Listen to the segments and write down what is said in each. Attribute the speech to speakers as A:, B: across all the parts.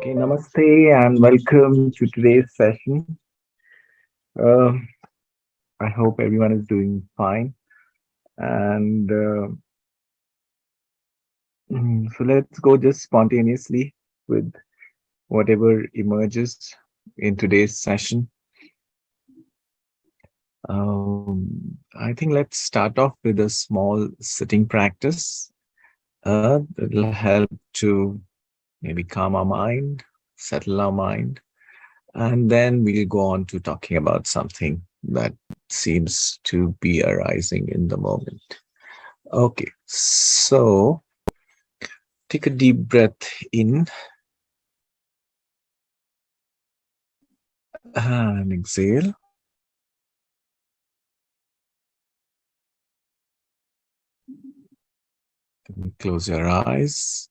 A: Okay, namaste and welcome to today's session. Uh, I hope everyone is doing fine. And so let's go just spontaneously with whatever emerges in today's session. I think let's start off with a small sitting practice that will help to maybe calm our mind, settle our mind, and then we'll go on to talking about something that seems to be arising in the moment. Okay, so take a deep breath in and exhale. Close your eyes.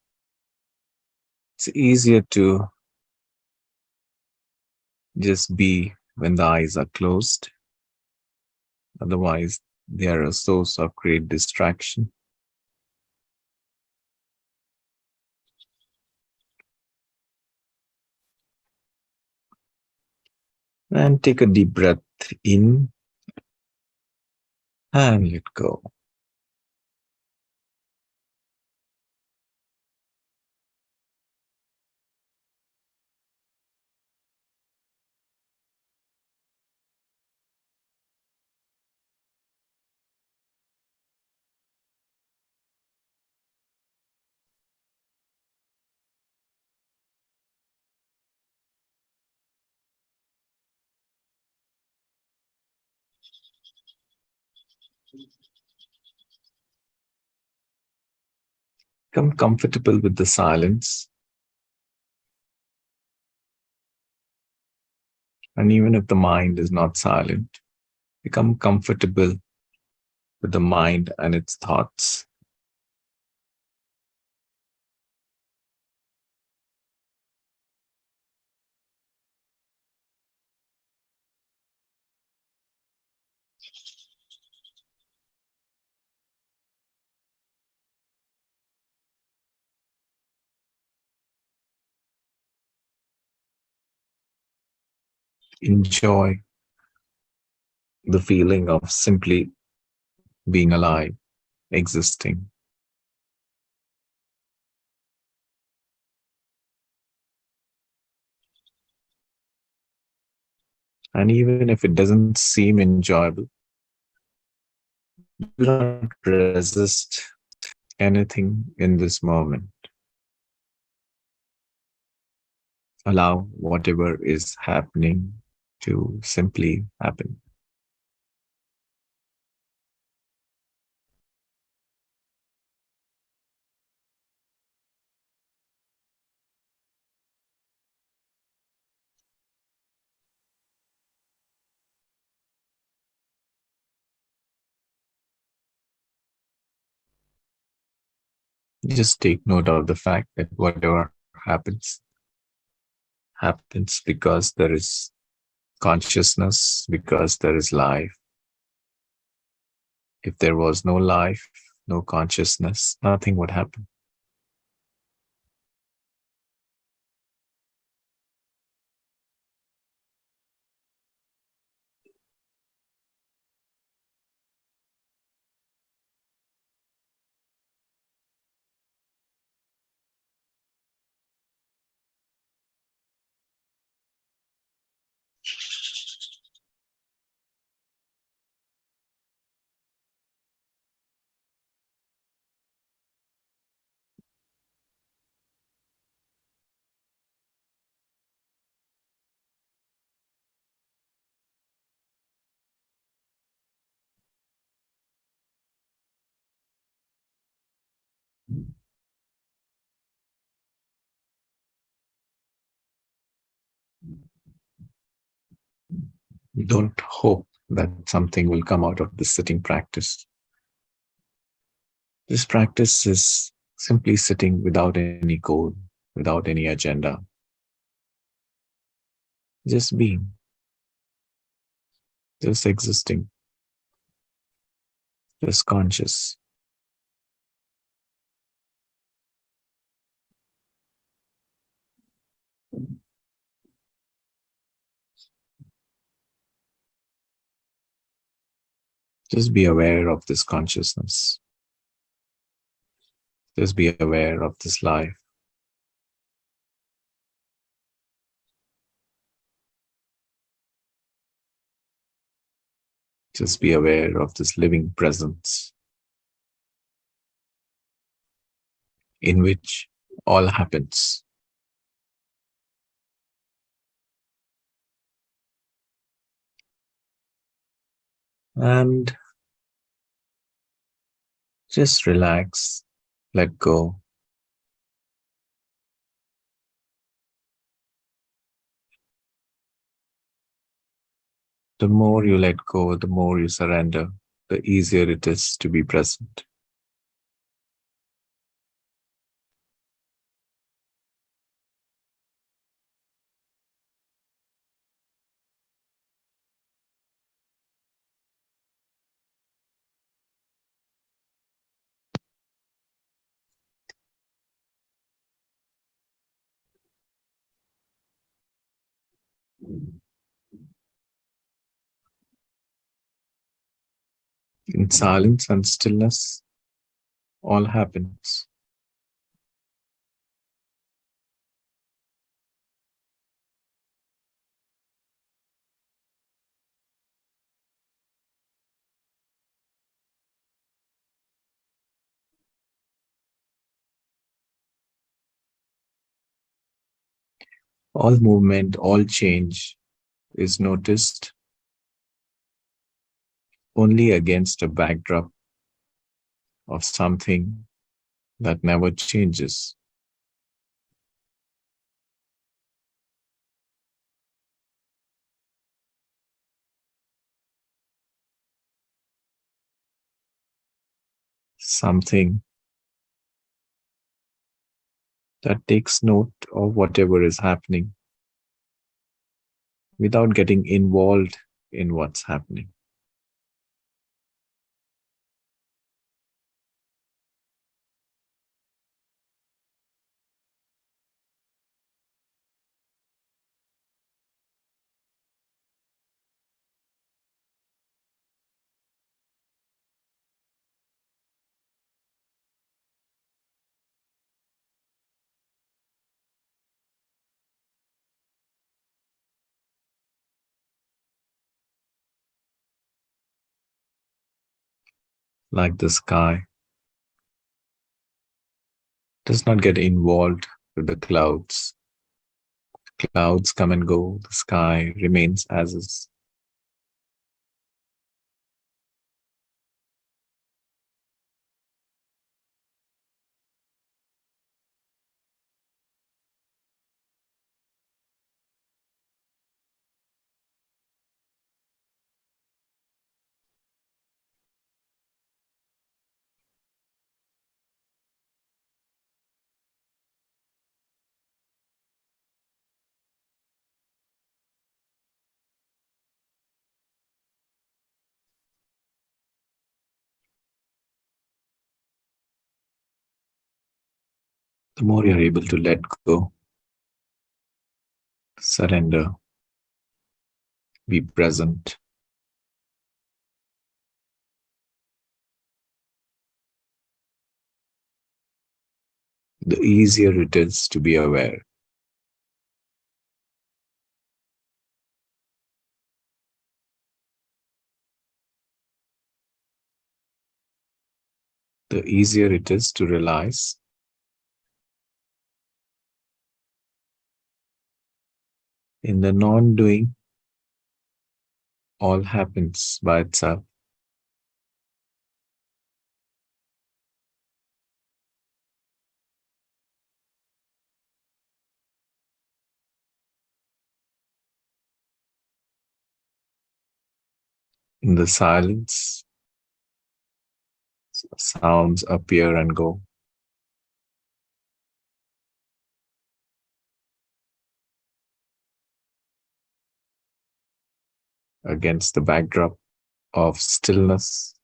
A: It's easier to just be when the eyes are closed. Otherwise, they are a source of great distraction. And take a deep breath in and let go. Become comfortable with the silence. And even if the mind is not silent, become comfortable with the mind and its thoughts. Enjoy the feeling of simply being alive, existing. And even if it doesn't seem enjoyable, do not resist anything in this moment. Allow whatever is happening to simply happen. Just take note of the fact that whatever happens because there is consciousness, because there is life. If there was no life, no consciousness, nothing would happen. Don't hope that something will come out of this sitting practice. This practice is simply sitting without any goal, without any agenda, just being, just existing, just conscious. Just be aware of this consciousness. Just be aware of this life. Just be aware of this living presence in which all happens. And just relax, let go. The more you let go, the more you surrender, the easier it is to be present. In silence and stillness, all happens. All movement, all change is noticed only against a backdrop of something that never changes. Something that takes note of whatever is happening without getting involved in what's happening. Like the sky does not get involved with the clouds. Clouds come and go, the sky remains as is. The more you're able to let go, surrender, be present, the easier it is to be aware. The easier it is to realize in the non-doing, all happens by itself. In the silence, sounds appear and go. Against the backdrop of stillness,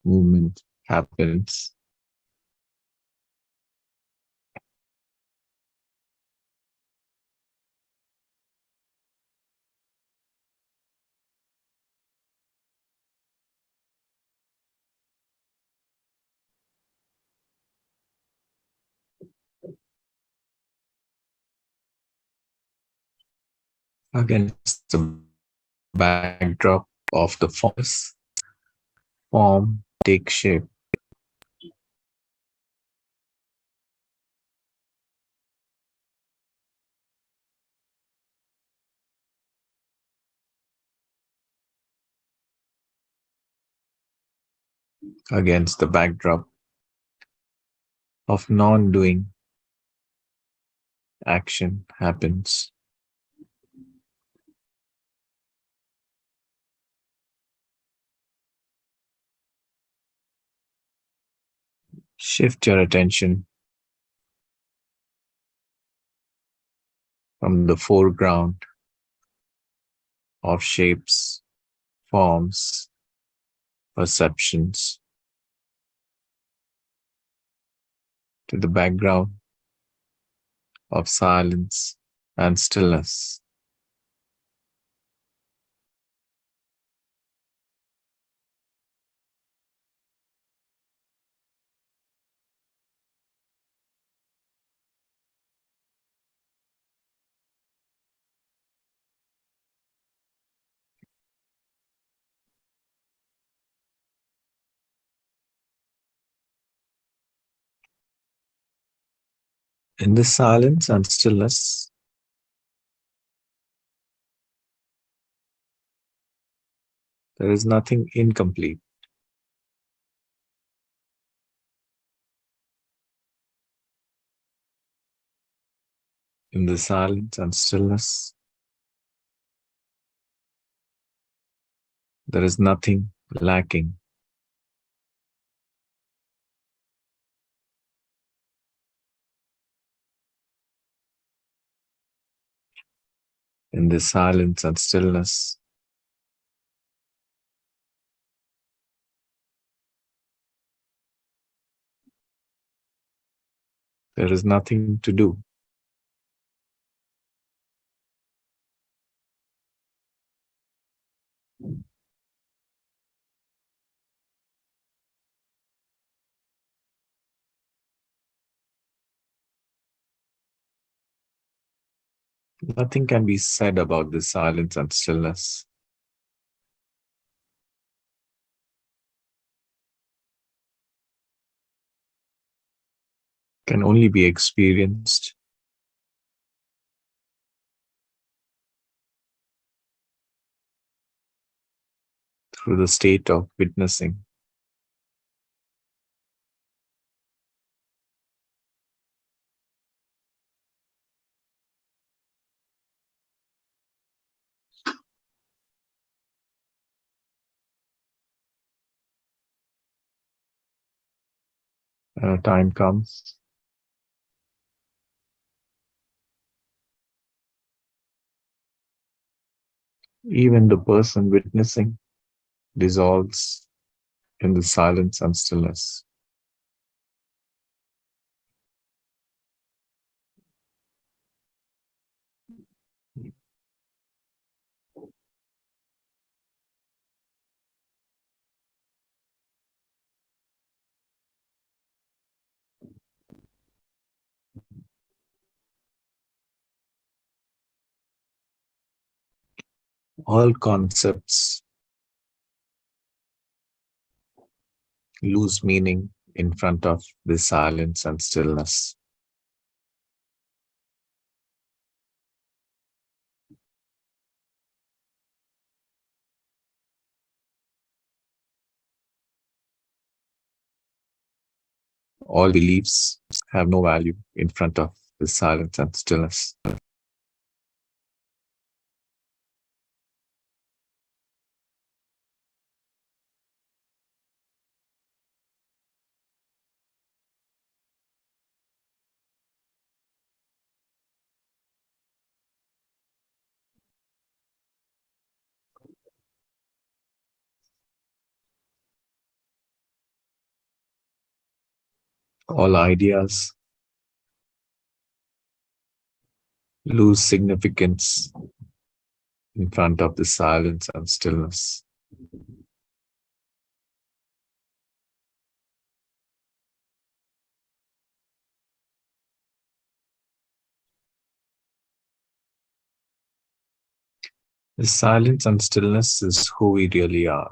A: movement happens. against the backdrop of the formless form take shape. Against the backdrop of non-doing, action happens. Shift your attention from the foreground of shapes, forms, perceptions to the background of silence and stillness. In this silence and stillness, there is nothing incomplete. In the silence and stillness, there is nothing lacking. In this silence and stillness, there is nothing to do. Nothing can be said about this silence and stillness. Can only be experienced through the state of witnessing. When a time comes, even the person witnessing dissolves in the silence and stillness. All concepts lose meaning in front of this silence and stillness. All beliefs have no value in front of this silence and stillness. All ideas lose significance in front of the silence and stillness. The silence and stillness is who we really are.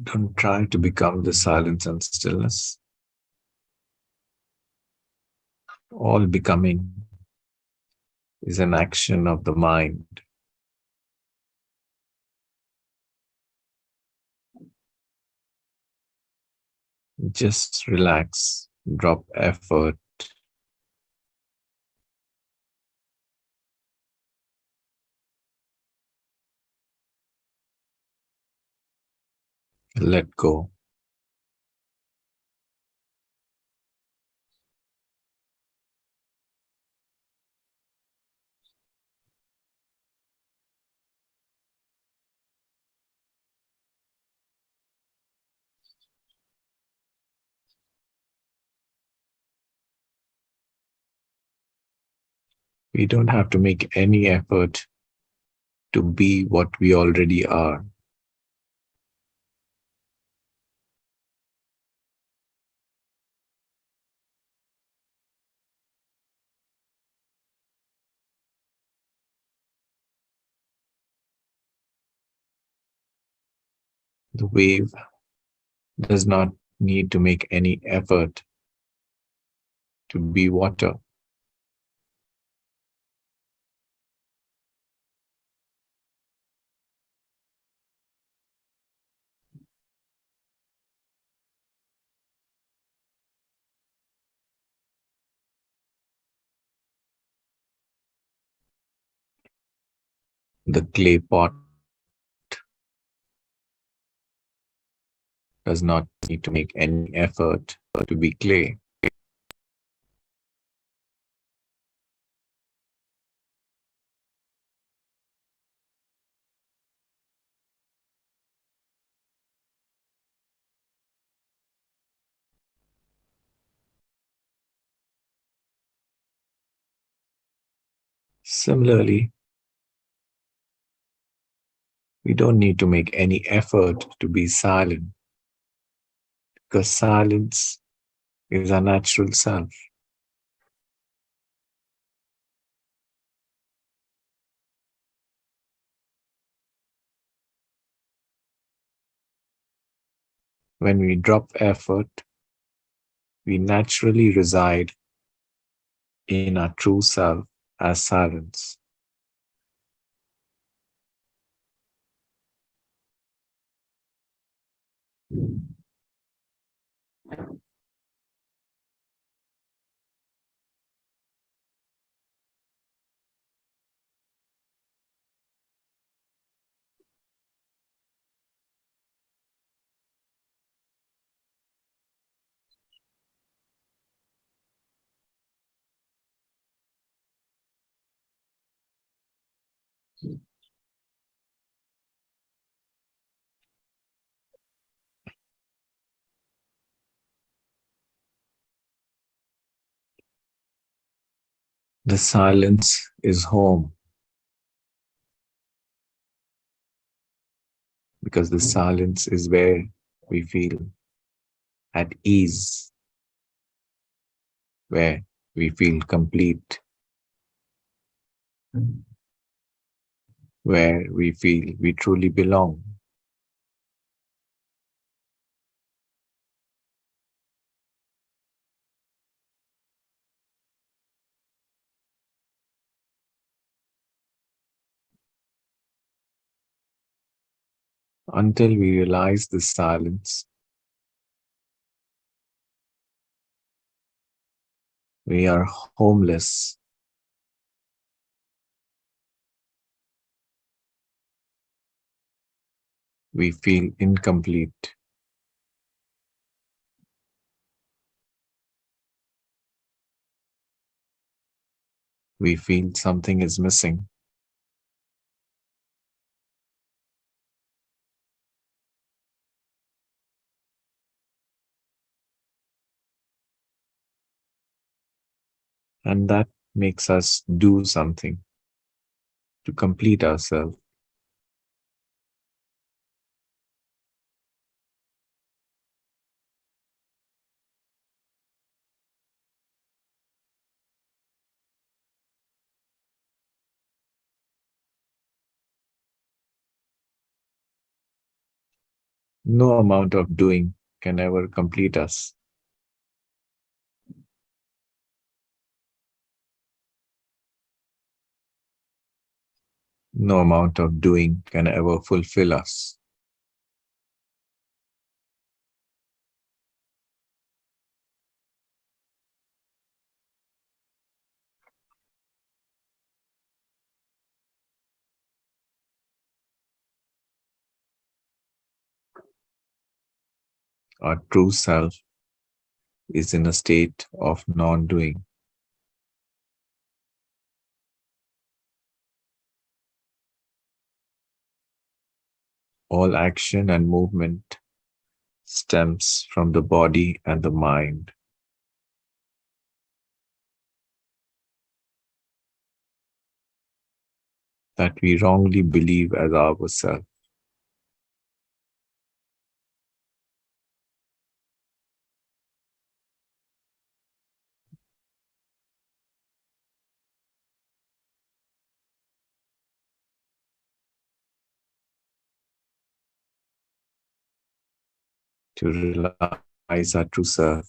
A: Don't try to become the silence and stillness. All becoming is an action of the mind. Just relax, drop effort, let go. We don't have to make any effort to be what we already are. The wave does not need to make any effort to be water. The clay pot does not need to make any effort to be clay. Similarly, we don't need to make any effort to be silent because silence is our natural self. When we drop effort, we naturally reside in our true self as silence. The silence is home because the silence is where we feel at ease, where we feel complete, where we feel we truly belong. until we realize this silence. We are homeless. We feel incomplete. We feel something is missing. And that makes us do something to complete ourselves. No amount of doing can ever complete us. No amount of doing can ever fulfill us. Our true self is in a state of non doing. All action and movement stems from the body and the mind that we wrongly believe as ourselves. To realize our true self,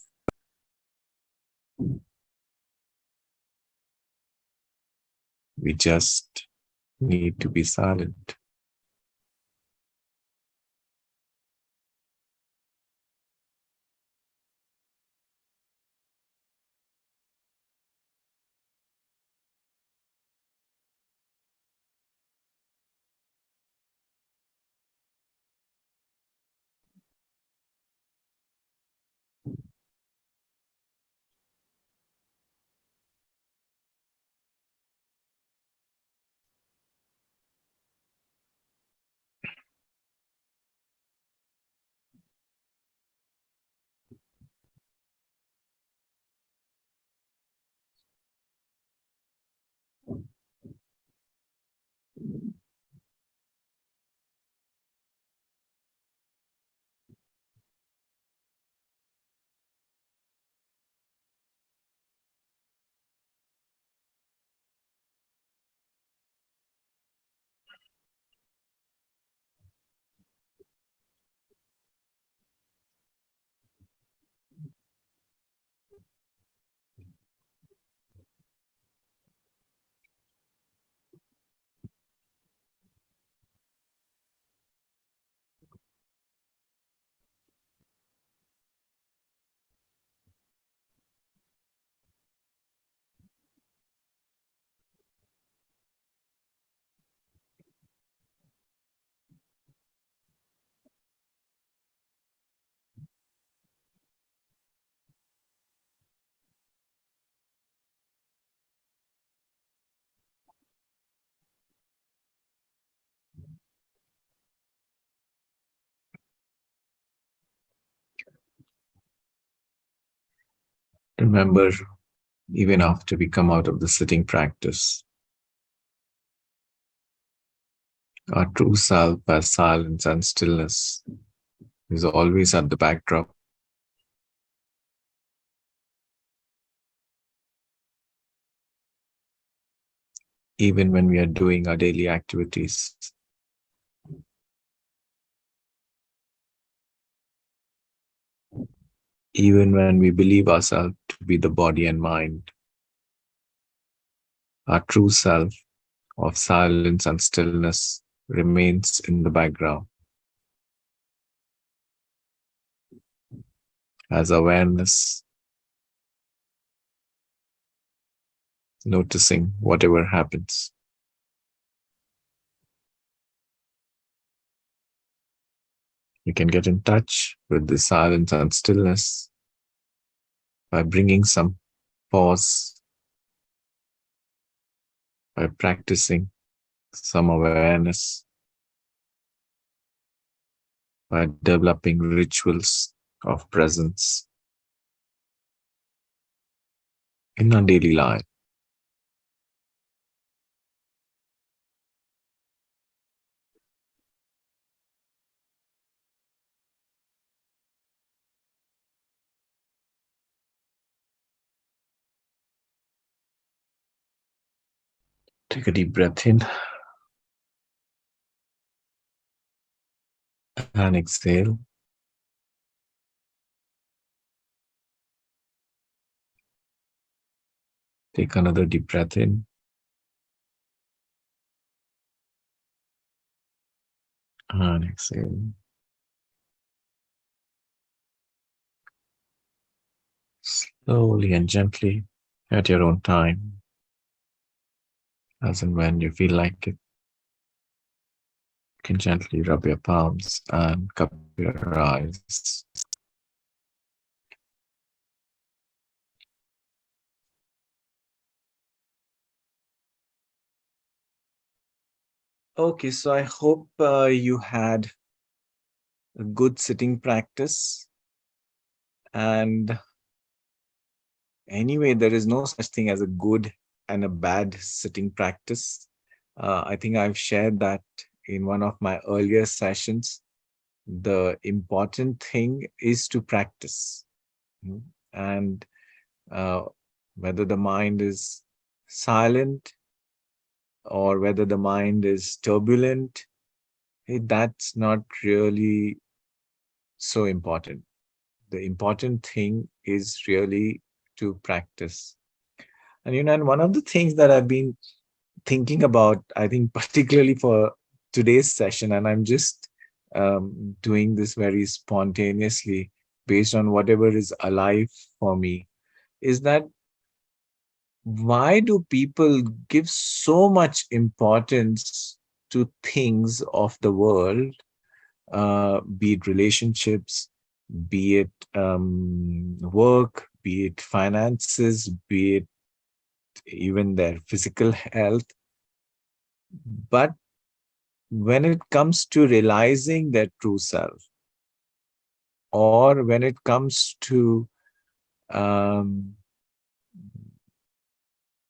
A: we just need to be silent. Remember, even after we come out of the sitting practice, our true self as silence and stillness is always at the backdrop. Even when we are doing our daily activities, even when we believe ourselves to be the body and mind, our true self of silence and stillness remains in the background. as awareness, noticing whatever happens. You can get in touch with the silence and stillness by bringing some pause, by practicing some awareness, by developing rituals of presence in our daily life. Take a deep breath in and exhale. Take another deep breath in and exhale. Slowly and gently, at your own time, as and when you feel like it, you can gently rub your palms and cup your eyes. Okay, so I hope you had a good sitting practice. And anyway, there is no such thing as a good and a bad sitting practice. I think I've shared that in one of my earlier sessions. The important thing is to practice. Mm. And uh, whether the mind is silent or whether the mind is turbulent, that's not really so important. The important thing is really to practice. And one of the things that I've been thinking about, I think, particularly for today's session, and I'm just doing this very spontaneously based on whatever is alive for me, is that why do people give so much importance to things of the world, be it relationships, be it work, be it finances, be it even their physical health. But when it comes to realizing their true self, or when it comes to um,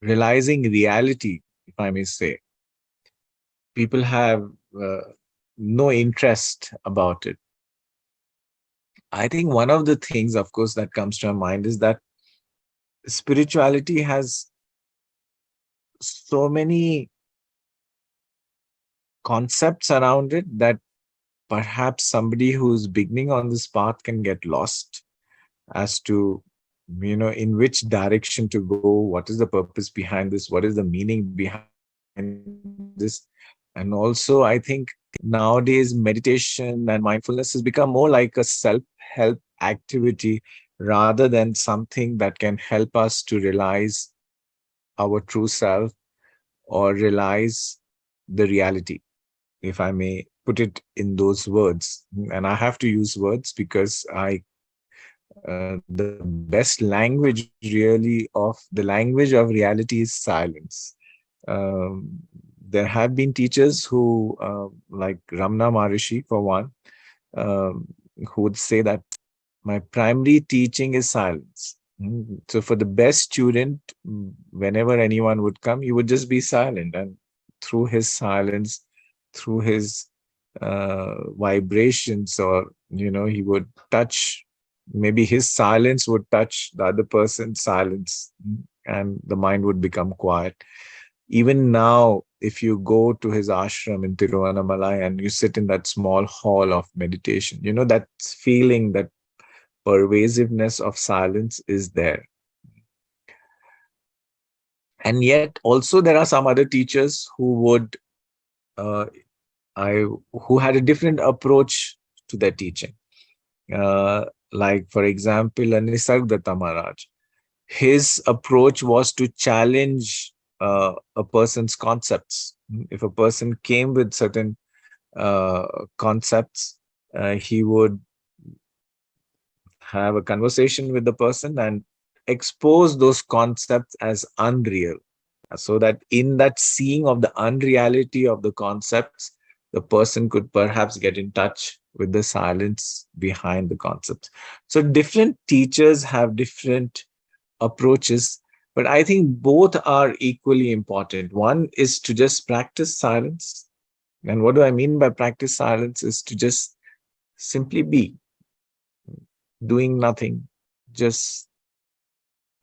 A: realizing reality, if I may say, people have uh, no interest about it. I think one of the things, of course, that comes to our mind is that spirituality has so many concepts around it that perhaps somebody who's beginning on this path can get lost as to in which direction to go, what is the purpose behind this, what is the meaning behind this. And also, I think nowadays meditation and mindfulness has become more like a self-help activity rather than something that can help us to realize our true self or realize the reality, if I may put it in those words. And I have to use words because the best language really the language of reality is silence. Um, there have been teachers who, like Ramana Maharshi, for one, um, who would say that my primary teaching is silence. So for the best student, whenever anyone would come, he would just be silent. And through his silence, through his vibrations, or, he would touch, maybe his silence would touch the other person's silence, and the mind would become quiet. Even now, if you go to his ashram in Tiruvannamalai and you sit in that small hall of meditation, that feeling, that pervasiveness of silence is there. And yet also there are some other teachers who would uh, who had a different approach to their teaching. Like, for example, a Nisargadatta Maharaj. His approach was to challenge a person's concepts. If a person came with certain concepts, he would have a conversation with the person and expose those concepts as unreal, so that in that seeing of the unreality of the concepts, the person could perhaps get in touch with the silence behind the concepts. So different teachers have different approaches, but I think both are equally important. One is to just practice silence. And what do I mean by practice silence is to just simply be doing nothing, just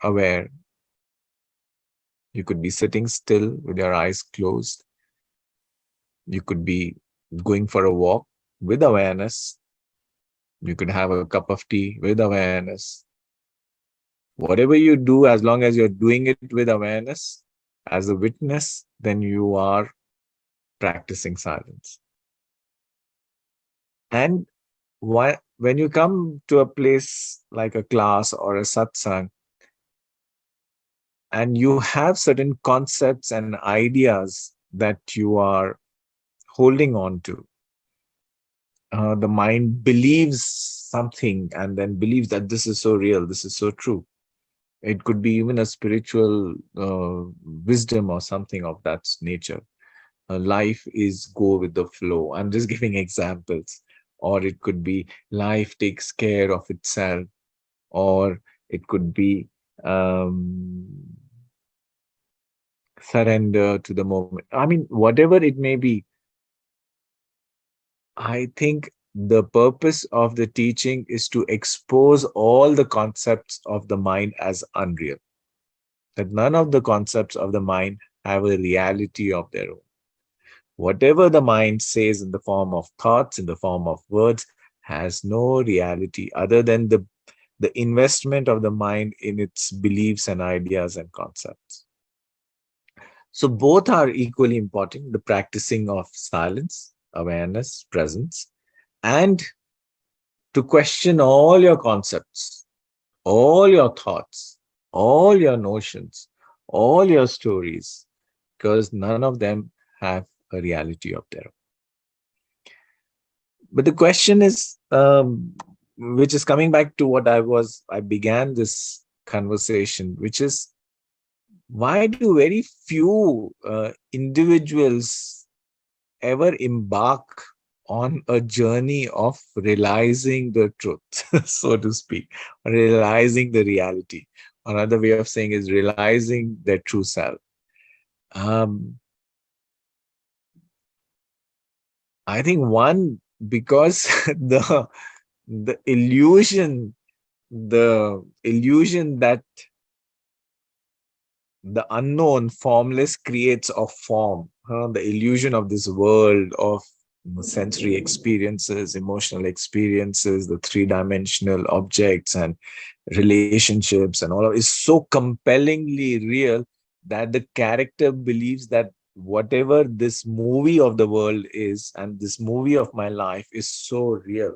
A: aware. You could be sitting still with your eyes closed. You could be going for a walk with awareness. You could have a cup of tea with awareness. Whatever you do, as long as you're doing it with awareness as a witness, then you are practicing silence. And when you come to a place like a class or a satsang, and you have certain concepts and ideas that you are holding on to, the mind believes something and then believes that this is so real, this is so true. It could be even a spiritual wisdom or something of that nature. Life is go with the flow. I'm just giving examples. Or it could be life takes care of itself. Or it could be um, surrender to the moment. I mean, whatever it may be, I think the purpose of the teaching is to expose all the concepts of the mind as unreal. That none of the concepts of the mind have a reality of their own. Whatever the mind says in the form of thoughts, in the form of words, has no reality other than the investment of the mind in its beliefs and ideas and concepts. So both are equally important, the practicing of silence, awareness, presence, and to question all your concepts, all your thoughts, all your notions, all your stories, because none of them have a reality of their own. But the question is, which is coming back to what I began this conversation, which is, why do very few individuals ever embark on a journey of realizing the truth, so to speak, realizing the reality? Another way of saying is realizing their true self. Um, I think one, because the illusion that the unknown formless creates of form, the illusion of this world of sensory experiences, emotional experiences, the three-dimensional objects and relationships and all of, is so compellingly real that the character believes that whatever this movie of the world is and this movie of my life is so real,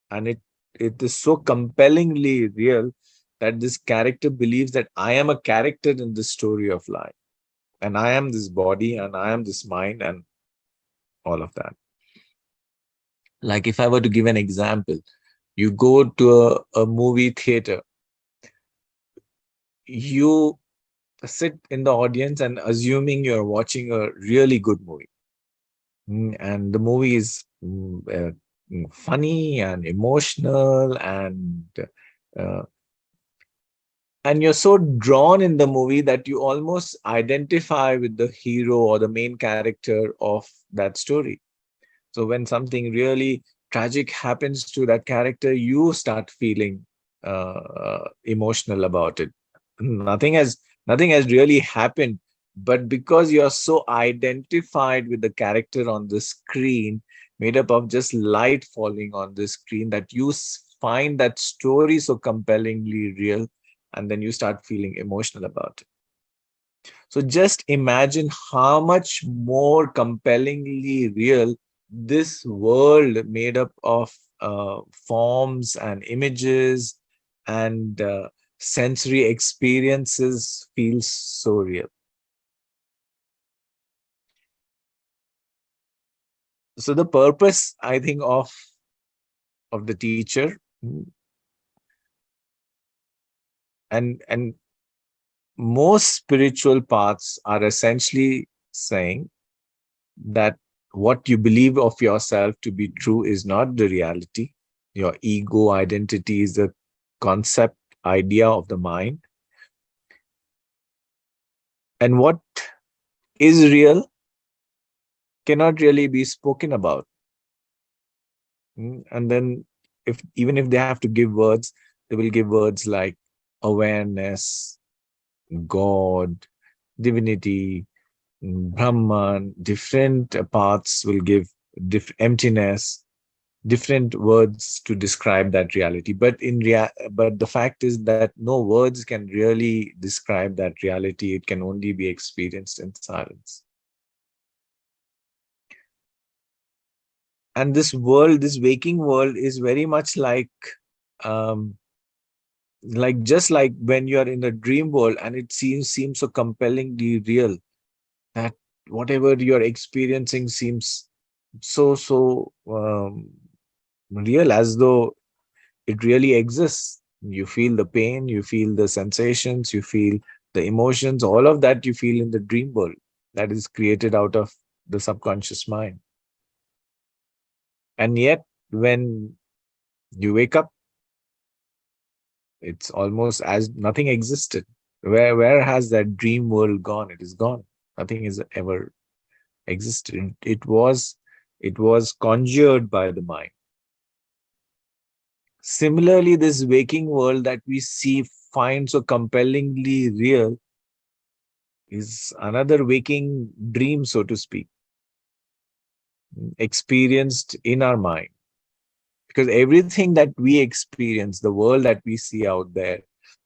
A: and it is so compellingly real that this character believes that I am a character in this story of life, and I am this body and I am this mind and all of that. Like, if I were to give an example, you go to a movie theater, you sit in the audience and assuming you're watching a really good movie. And the movie is funny and emotional, uh, and you're so drawn in the movie that you almost identify with the hero or the main character of that story. So when something really tragic happens to that character, you start feeling emotional about it. Nothing has really happened, but because you're so identified with the character on the screen, made up of just light falling on the screen, that you find that story so compellingly real, and then you start feeling emotional about it. So just imagine how much more compellingly real this world made up of forms and images and sensory experiences feels so real. So the purpose, I think, of the teacher, and most spiritual paths are essentially saying that what you believe of yourself to be true is not the reality. Your ego identity is the concept idea of the mind. And what is real cannot really be spoken about. And then even if they have to give words, they will give words like awareness, God, divinity, Brahman. Different paths will give emptiness, different words to describe that reality. But the fact is that no words can really describe that reality. It can only be experienced in silence. And this world, this waking world, is very much um, just like when you are in a dream world and it seems so compellingly real that whatever you're experiencing seems so real, as though it really exists. You feel the pain, you feel the sensations, you feel the emotions, all of that you feel in the dream world that is created out of the subconscious mind. And yet, when you wake up, it's almost as nothing existed. Where has that dream world gone? It is gone. Nothing is ever existed. It was conjured by the mind. Similarly, this waking world that we see, find so compellingly real, is another waking dream, so to speak, experienced in our mind. Because everything that we experience, the world that we see out there,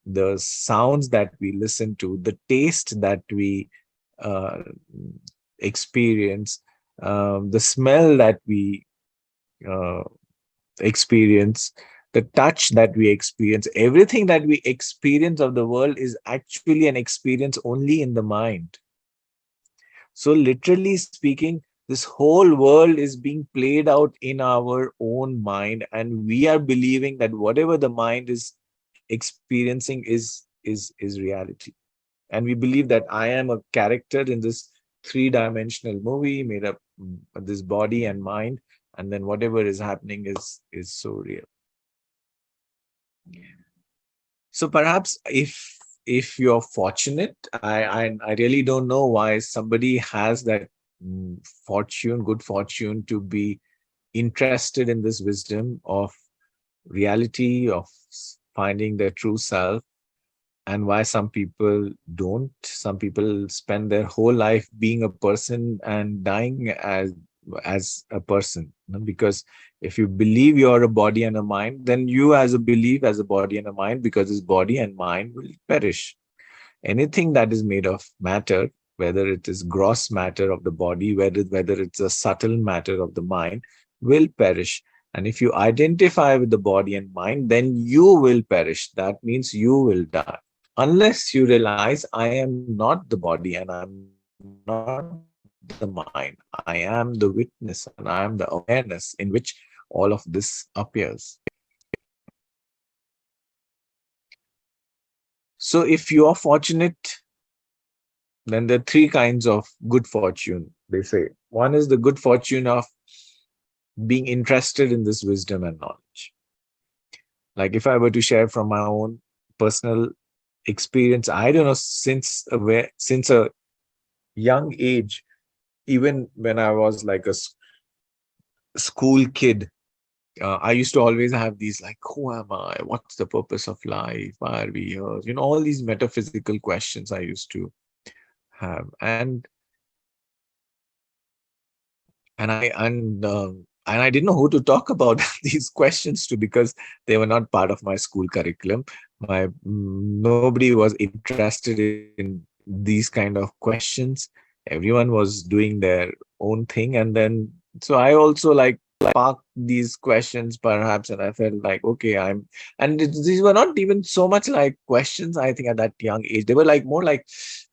A: the sounds that we listen to, the taste that we uh, experience, the smell that we uh, experience, the touch that we experience, everything that we experience of the world is actually an experience only in the mind. So, literally speaking, this whole world is being played out in our own mind, and we are believing that whatever the mind is experiencing is reality. And we believe that I am a character in this three-dimensional movie made up this body and mind, and then whatever is happening is so real. So perhaps if you're fortunate, I really don't know why somebody has that good fortune to be interested in this wisdom of reality, of finding their true self, and why some people don't. Some people spend their whole life being a person and dying as a person, because if you believe you're a body and a mind, then you as a belief as a body and a mind, because this body and mind will perish. Anything that is made of matter, whether it is gross matter of the body, whether it's a subtle matter of the mind, will perish. And if you identify with the body and mind, then you will perish. That means you will die. Unless you realize I am not the body and I'm not the mind, I am the witness and I am the awareness in which all of this appears. So if you are fortunate, then there are three kinds of good fortune, they say. One is the good fortune of being interested in this wisdom and knowledge. Like if I were to share from my own personal experience, I don't know, since a young age, even when I was like a school kid, I used to always have these like, who am I? What's the purpose of life? Why are we here? All these metaphysical questions I used to have, and I didn't know who to talk about these questions to, because they were not part of my school curriculum. Nobody was interested in these kind of questions. Everyone was doing their own thing, and then so I also like parked these questions perhaps, and I felt like, okay, these were not even so much like questions. I think at that young age, they were like more like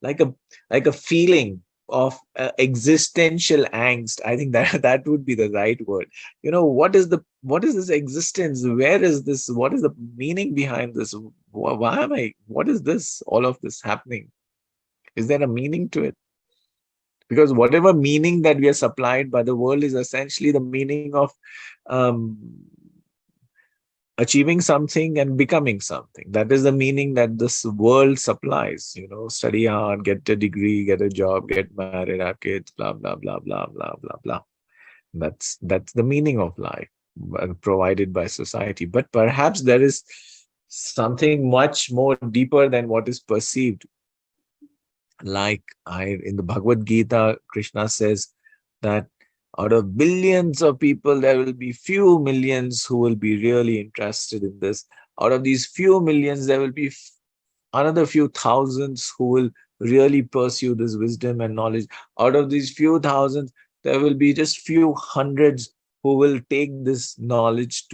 A: a like a feeling of existential angst. I think that that would be the right word. What is this existence? Where is this? What is the meaning behind this? Why am I? What is this? All of this happening? Is there a meaning to it? Because whatever meaning that we are supplied by the world is essentially the meaning of um, achieving something and becoming something. That is the meaning that this world supplies. Study hard, get a degree, get a job, get married, have kids, blah blah blah blah blah blah blah. That's the meaning of life provided by society. But perhaps there is something much more deeper than what is perceived. Like in the Bhagavad Gita, Krishna says that out of billions of people, there will be few millions who will be really interested in this. Out of these few millions, there will be another few thousands who will really pursue this wisdom and knowledge. Out of these few thousands, there will be just few hundreds who will take this knowledge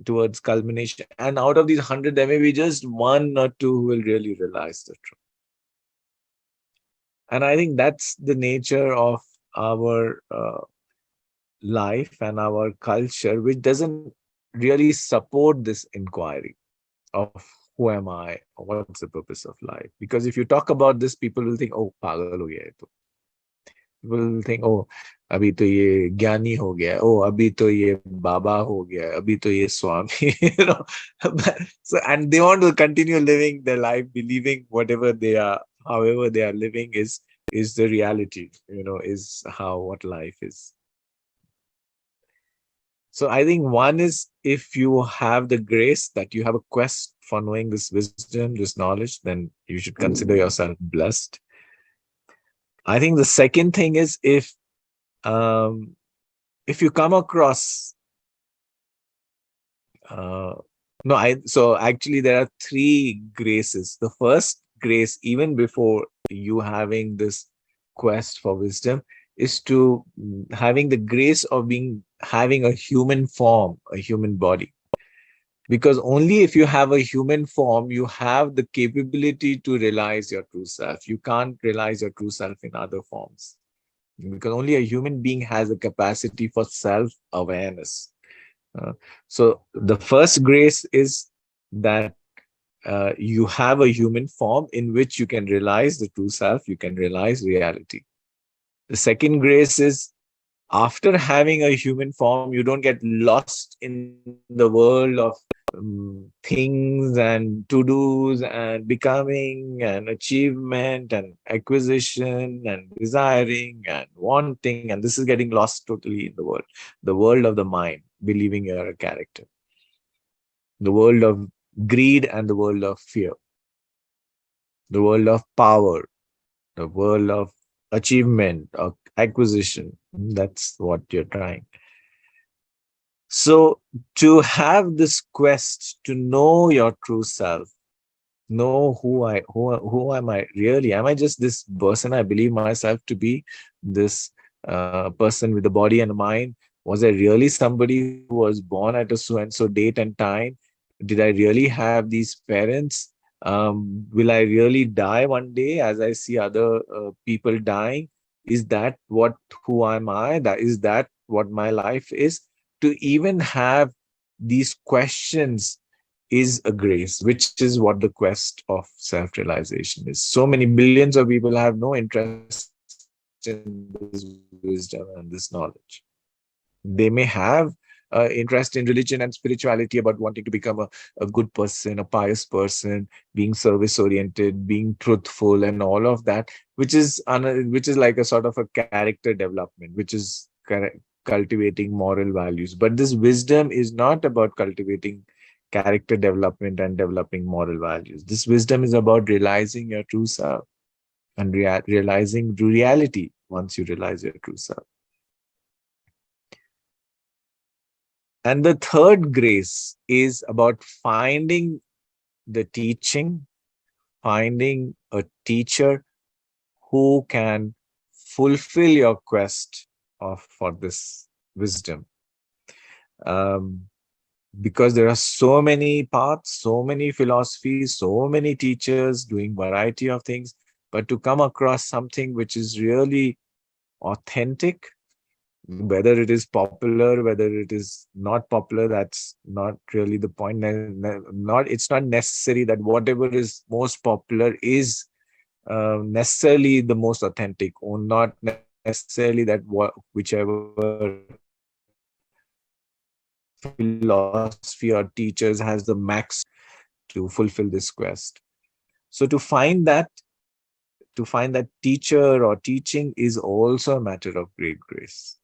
A: towards culmination. And out of these 100, there may be just one or two who will really realize the truth. And I think that's the nature of our life and our culture, which doesn't really support this inquiry of who am I, or what's the purpose of life. Because if you talk about this, people will think, oh, pagal ho gaya hai to. People will think, oh, abhi to ye gyani ho gaya, oh, abhi to ye baba ho gaya, abhi to ye swami, So, and they want to continue living their life, believing whatever they are, however they are living is the reality, is how what life is. So I think one is, if you have the grace that you have a quest for knowing this wisdom, this knowledge, then you should consider yourself blessed. I think the second thing is, if you come across no, so actually there are three graces. The first grace, even before you having this quest for wisdom, is to having the grace of having a human form, a human body. Because only if you have a human form, you have the capability to realize your true self. You can't realize your true self in other forms, because only a human being has a capacity for self-awareness. So the first grace is that you have a human form in which you can realize the true self, you can realize reality. The second grace is, after having a human form, you don't get lost in the world of things and to-dos and becoming and achievement and acquisition and desiring and wanting. And this is getting lost totally in the world of the mind, believing you're a character, the world of greed and the world of fear, the world of power, the world of achievement or acquisition. That's what you're trying. So to have this quest to know your true self, know who am I really? Am I just this person I believe myself to be? This person with a body and a mind? Was I really somebody who was born at a so and so date and time? Did I really have these parents? Will I really die one day as I see other people dying? Is that who am I? That what my life is? To even have these questions is a grace, which is what the quest of self-realization is. So many billions of people have no interest in this wisdom and this knowledge. They may have interest in religion and spirituality about wanting to become a good person, a pious person, being service-oriented, being truthful, and all of that, which is like a sort of a character development, which is cultivating moral values. But this wisdom is not about cultivating character development and developing moral values. This wisdom is about realizing your true self and realizing reality once you realize your true self. And the third grace is about finding the teaching, finding a teacher who can fulfill your quest for this wisdom. Um, because there are so many paths, so many philosophies, so many teachers doing variety of things, but to come across something which is really authentic, whether it is popular, whether it is not popular, that's not really the point. Not, it's not necessary that whatever is most popular is necessarily the most authentic, or not necessarily that whichever philosophy or teachers has the maximum to fulfill this quest. So to find that teacher or teaching is also a matter of great grace,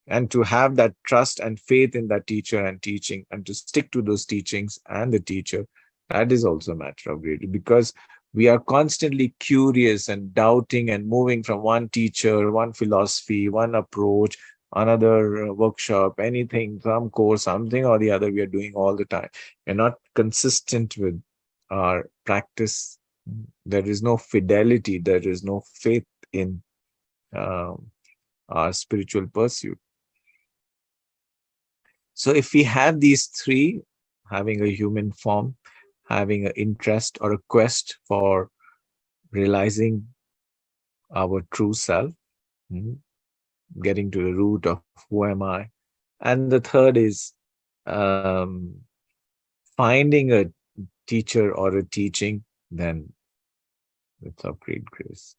A: and to have that trust and faith in that teacher and teaching, and to stick to those teachings and the teacher, that is also a matter of great, because we are constantly curious and doubting and moving from one teacher, one philosophy, one approach, another workshop, anything, some course, something or the other we are doing all the time. We're not consistent with our practice. There is no fidelity, there is no faith in um, our spiritual pursuit. So if we have these three, having a human form, having an interest or a quest for realizing our true self, mm, getting to the root of who am I, and the third is um, finding a teacher or a teaching, then it's of great grace.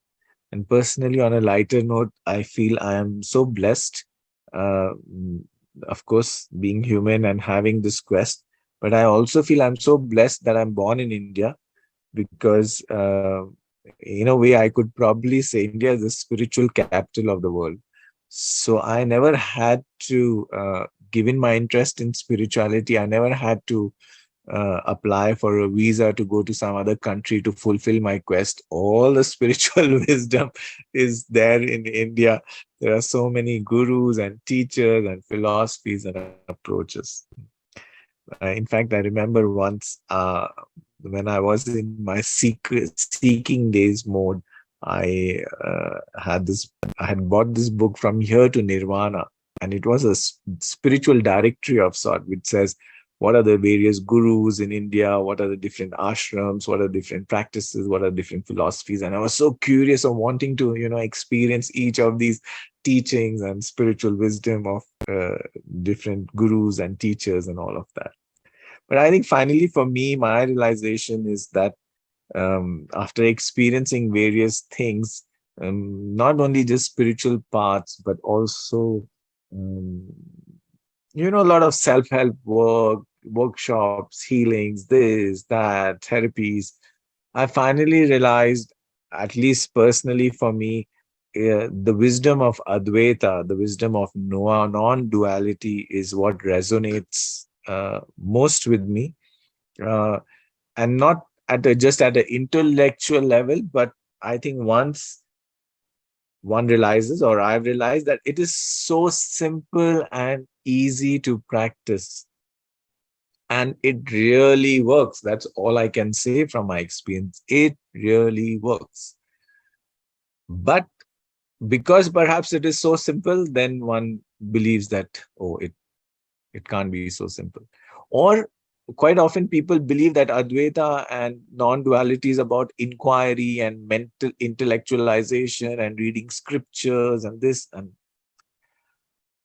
A: And personally, on a lighter note, I feel I am so blessed. Uh, mm, of course, being human and having this quest, but I also feel I'm so blessed that I'm born in India, because, in a way, I could probably say India is the spiritual capital of the world. So I never had to, given my interest in spirituality, I never had to apply for a visa to go to some other country to fulfill my quest. All the spiritual wisdom is there in India. There are so many gurus and teachers and philosophies and approaches. In fact, I remember once when I was in my seeking days mode, I I had bought this book From Here to Nirvana, and it was a spiritual directory of sort, which says what are the various gurus in India, what are the different ashrams, what are different practices, what are different philosophies. And I was so curious of wanting to, experience each of these teachings and spiritual wisdom of different gurus and teachers and all of that. But I think finally for me, my realization is that after experiencing various things, not only just spiritual paths, but also um, a lot of self-help work, workshops, healings, this, that, therapies. I finally realized, at least personally for me, the wisdom of Advaita, the wisdom of non-duality is what resonates most with me. Uh, and not just at an intellectual level, but I think once one realizes, or I've realized, that it is so simple and easy to practice, and it really works. That's all I can say from my experience. It really works. But because perhaps it is so simple, then one believes that, oh, it can't be so simple. Or quite often people believe that Advaita and non-duality is about inquiry and mental intellectualization and reading scriptures and this. And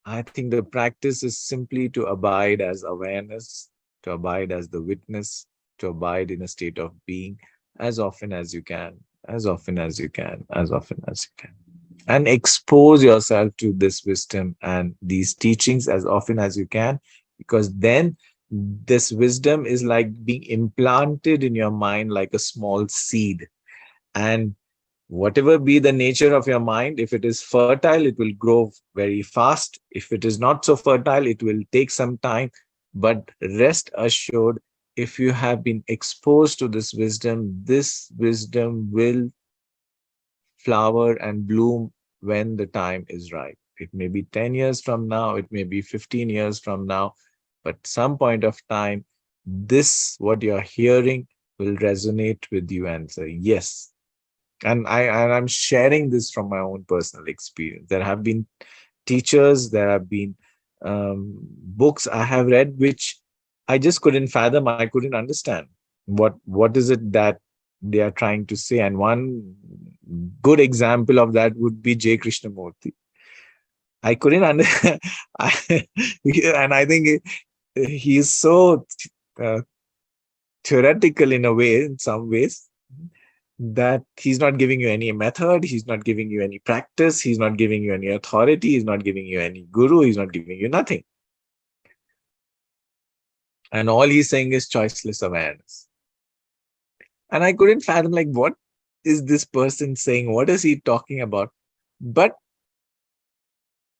A: I think the practice is simply to abide as awareness, to abide as the witness, to abide in a state of being as often as you can, as often as you can, as often as you can. And expose yourself to this wisdom and these teachings as often as you can, because then this wisdom is like being implanted in your mind like a small seed. And whatever be the nature of your mind, if it is fertile, it will grow very fast. If it is not so fertile, it will take some time. But rest assured, if you have been exposed to this wisdom will flower and bloom when the time is right. It may be 10 years from now, it may be 15 years from now, but some point of time, this, what you're hearing, will resonate with you and say, yes. And I'm sharing this from my own personal experience. There have been teachers, there have been books I have read which I just couldn't fathom. I couldn't understand what is it that they are trying to say. And one good example of that would be J. Krishnamurti. I couldn't understand, and I think he is so uh, theoretical in a way, in some ways, that he's not giving you any method, he's not giving you any practice, he's not giving you any authority, he's not giving you any guru, he's not giving you nothing. And all he's saying is choiceless awareness. And I couldn't fathom, like, what is this person saying? What is he talking about? But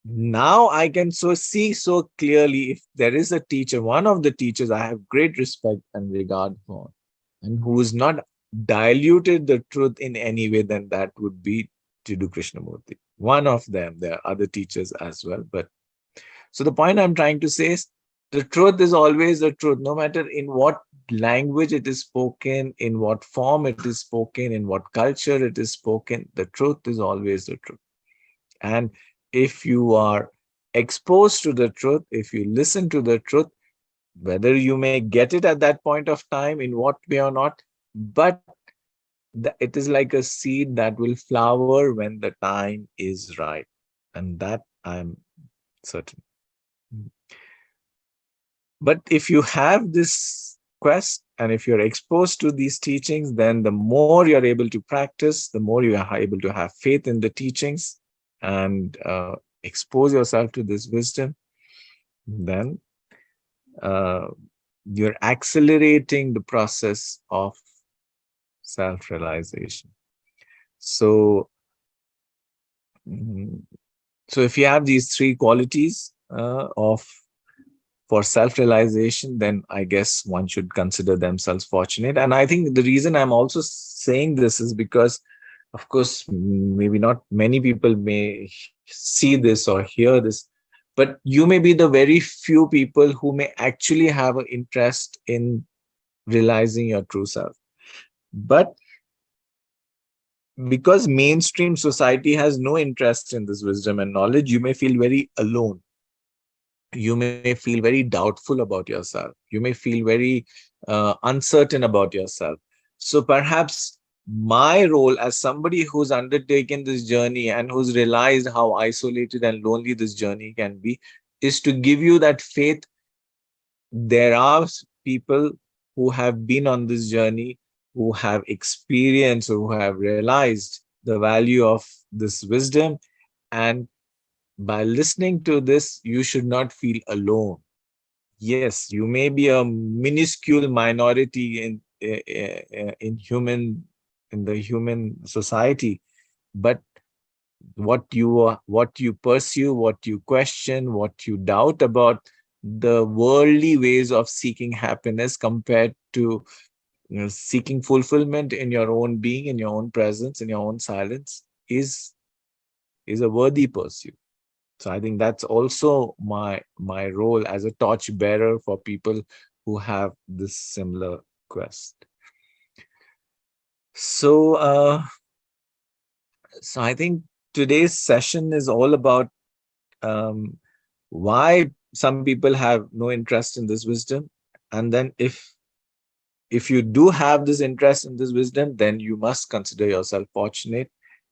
A: now I can so see so clearly, if there is a teacher, one of the teachers I have great respect and regard for, and who is not diluted the truth in any way, then that would be Jiddu Krishnamurti. One of them. There are other teachers as well. But so the point I'm trying to say is the truth is always the truth, no matter in what language it is spoken, in what form it is spoken, in what culture it is spoken, the truth is always the truth. And if you are exposed to the truth, if you listen to the truth, whether you may get it at that point of time, in what way or not, but it is like a seed that will flower when the time is right. And that I'm certain. But if you have this quest and if you're exposed to these teachings, then the more you're able to practice, the more you are able to have faith in the teachings and expose yourself to this wisdom, then uh, you're accelerating the process of self-realization. So, mm, so if you have these three qualities of for self-realization, then I guess one should consider themselves fortunate. And I think the reason I'm also saying this is because, of course, maybe not many people may see this or hear this, but you may be the very few people who may actually have an interest in realizing your true self. But because mainstream society has no interest in this wisdom and knowledge, you may feel very alone. You may feel very doubtful about yourself. You may feel very uncertain about yourself. So perhaps my role as somebody who's undertaken this journey and who's realized how isolated and lonely this journey can be is to give you that faith. There are people who have been on this journey, who have experienced, who have realized the value of this wisdom. And by listening to this, you should not feel alone. Yes, you may be a minuscule minority in the human society, but what you pursue, what you question, what you doubt about the worldly ways of seeking happiness compared to, seeking fulfillment in your own being, in your own presence, in your own silence, is a worthy pursuit. So I think that's also my role as a torch bearer for people who have this similar quest. So so I think today's session is all about um, why some people have no interest in this wisdom, and then if you do have this interest in this wisdom, then you must consider yourself fortunate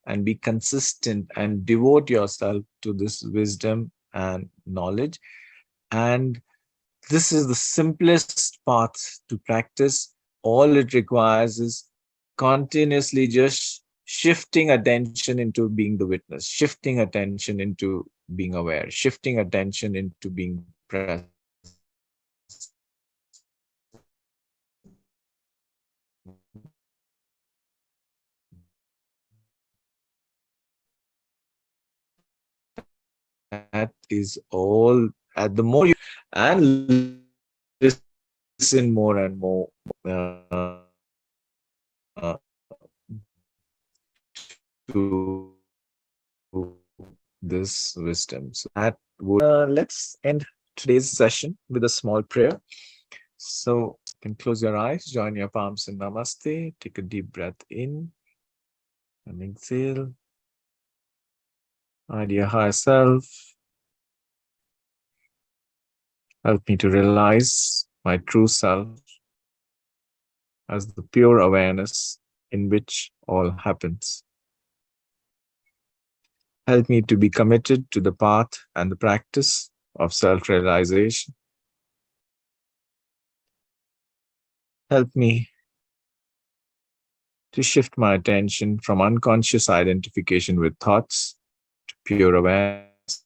A: and be consistent and devote yourself to this wisdom and knowledge. And this is the simplest path to practice. All it requires is continuously just shifting attention into being the witness, shifting attention into being aware, shifting attention into being present. That is all. At the more you and listen more and more uh, to this wisdom. So that would let's end today's session with a small prayer. So you can close your eyes, join your palms in Namaste, take a deep breath in and exhale. My dear higher self, Help me to realize my true self as the pure awareness in which all happens. Help me to be committed to the path and the practice of self realization. Help me to shift my attention from unconscious identification with thoughts to pure awareness,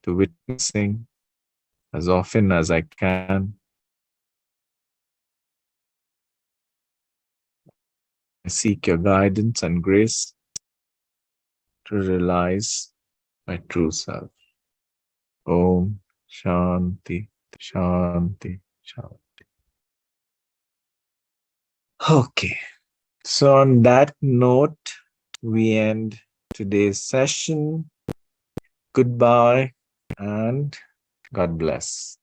A: to witnessing as often as I can. I seek your guidance and grace to realize my true self. Om Shanti, Shanti, Shanti. Okay, so on that note, we end today's session. Goodbye and God bless.